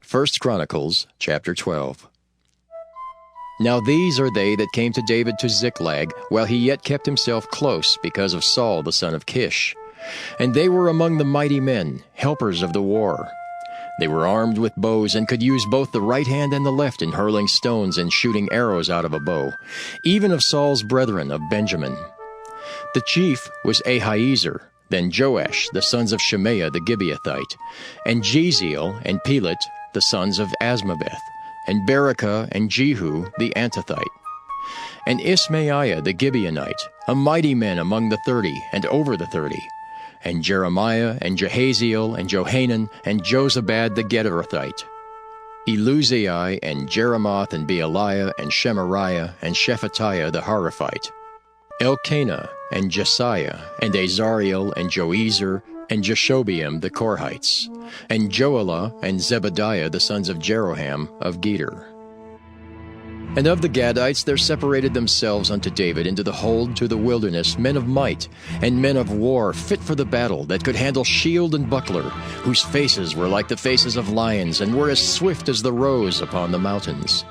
1 Chronicles chapter 12. Now these are they that came to David to Ziklag, while he yet kept himself close because of Saul the son of Kish. And they were among the mighty men, helpers of the war. They were armed with bows and could use both the right hand and the left in hurling stones and shooting arrows out of a bow, even of Saul's brethren of Benjamin. The chief was Ahiezer, then Joash, the sons of Shemaiah the Gibeathite, and Jeziel and Pelet, the sons of Asmaveth, and Berekah and Jehu the Antothite, and Ismaiah the Gibeonite, a mighty man among the 30 and over the 30, and Jeremiah and Jehaziel and Johanan and Jozabad the Gederathite, Eluzai and Jeremoth and Bealiah and Shemariah and Shephatiah the Haraphite, Elkanah and Jesiah and Azariel and Joezer and Jeshobeam the Korhites, and Joelah and Zebadiah the sons of Jeroham of Geder. And of the Gadites there separated themselves unto David into the hold to the wilderness men of might, and men of war fit for the battle, that could handle shield and buckler, whose faces were like the faces of lions, and were as swift as the roes upon the mountains.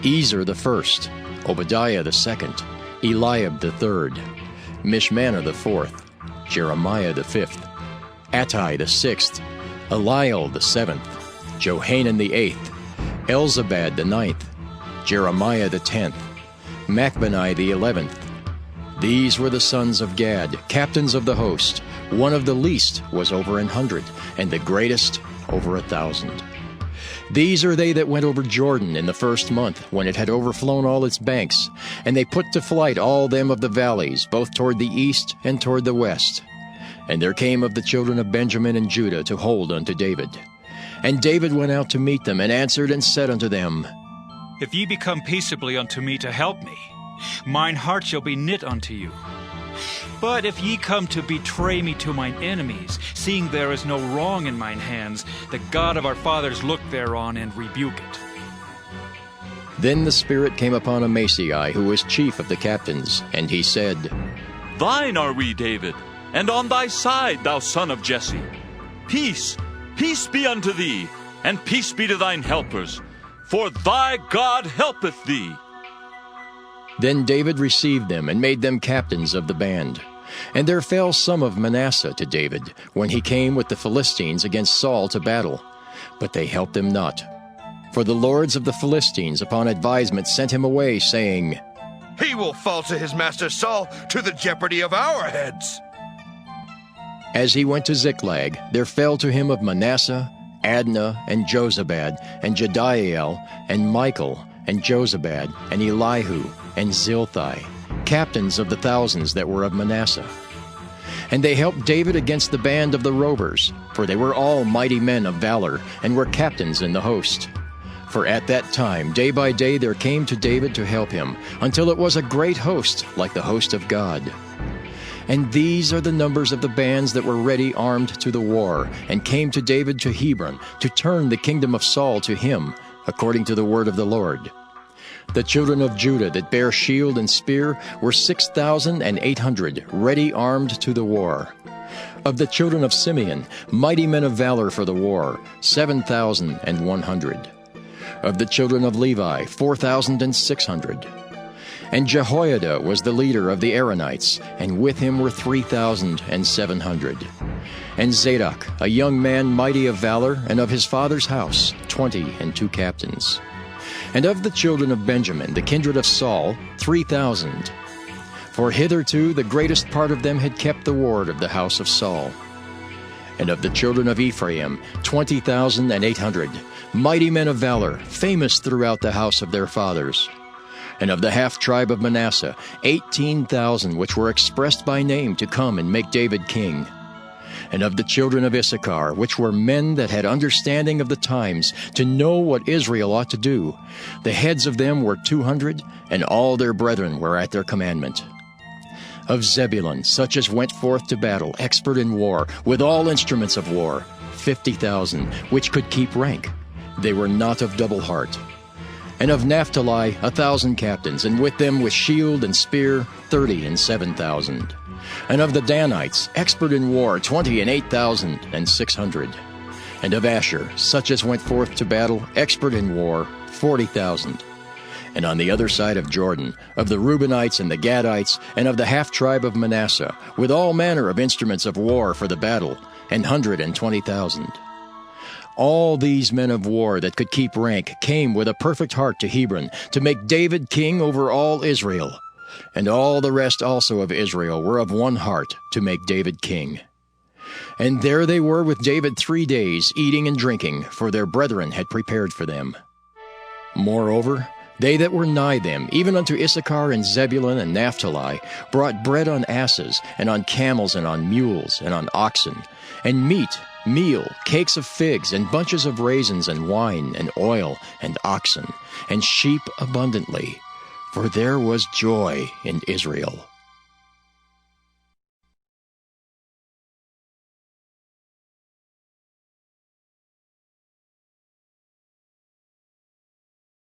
Ezer the first, Obadiah the second, Eliab the third, Mishmanah the fourth, Jeremiah the fifth, Attai the sixth, Eliel the seventh, Johanan the eighth, Elzabad the ninth, Jeremiah the 10th, Machbani the 11th. These were the sons of Gad, captains of the host. One of the least was over 100, and the greatest over 1,000. These are they that went over Jordan in the first month, when it had overflown all its banks, and they put to flight all them of the valleys, both toward the east and toward the west. And there came of the children of Benjamin and Judah to hold unto David. And David went out to meet them, and answered and said unto them, If ye be come peaceably unto me to help me, mine heart shall be knit unto you. But if ye come to betray me to mine enemies, seeing there is no wrong in mine hands, the God of our fathers look thereon and rebuke it. Then the Spirit came upon Amasai, who was chief of the captains, and he said, Thine are we, David, and on thy side, thou son of Jesse. Peace, peace be unto thee, and peace be to thine helpers, for thy God helpeth thee. Then David received them, and made them captains of the band. And there fell some of Manasseh to David, when he came with the Philistines against Saul to battle. But they helped him not. For the lords of the Philistines upon advisement sent him away, saying, He will fall to his master Saul, to the jeopardy of our heads. As he went to Ziklag, there fell to him of Manasseh Adnah and Jozabad and Jediael and Michael and Jozabad and Elihu and Zilthai, captains of the thousands that were of Manasseh. And they helped David against the band of the rovers, for they were all mighty men of valor, and were captains in the host. For at that time, day by day, there came to David to help him, until it was a great host, like the host of God. And these are the numbers of the bands that were ready armed to the war, and came to David to Hebron, to turn the kingdom of Saul to him, according to the word of the Lord. The children of Judah that bare shield and spear were 6,800, ready armed to the war. Of the children of Simeon, mighty men of valor for the war, 7,100. Of the children of Levi, 4,600. And Jehoiada was the leader of the Aaronites, and with him were 3,700. And Zadok, a young man mighty of valor, and of his father's house, 22 captains. And of the children of Benjamin, the kindred of Saul, 3,000. For hitherto the greatest part of them had kept the ward of the house of Saul. And of the children of Ephraim, 20,800, mighty men of valor, famous throughout the house of their fathers. And of the half-tribe of Manasseh, 18,000, which were expressed by name to come and make David king. And of the children of Issachar, which were men that had understanding of the times, to know what Israel ought to do, the heads of them were 200, and all their brethren were at their commandment. Of Zebulun, such as went forth to battle, expert in war, with all instruments of war, 50,000, which could keep rank. They were not of double heart. And of Naphtali 1,000 captains, and with them with shield and spear 37,000. And of the Danites, expert in war, 28,600. And of Asher, such as went forth to battle, expert in war, 40,000. And on the other side of Jordan, of the Reubenites and the Gadites, and of the half-tribe of Manasseh, with all manner of instruments of war for the battle, 120,000. All these men of war that could keep rank came with a perfect heart to Hebron, to make David king over all Israel. And all the rest also of Israel were of one heart to make David king. And there they were with David 3 days, eating and drinking, for their brethren had prepared for them. Moreover, they that were nigh them, even unto Issachar and Zebulun and Naphtali, brought bread on asses, and on camels, and on mules, and on oxen, and meat, meal, cakes of figs, and bunches of raisins, and wine, and oil, and oxen, and sheep abundantly. For there was joy in Israel.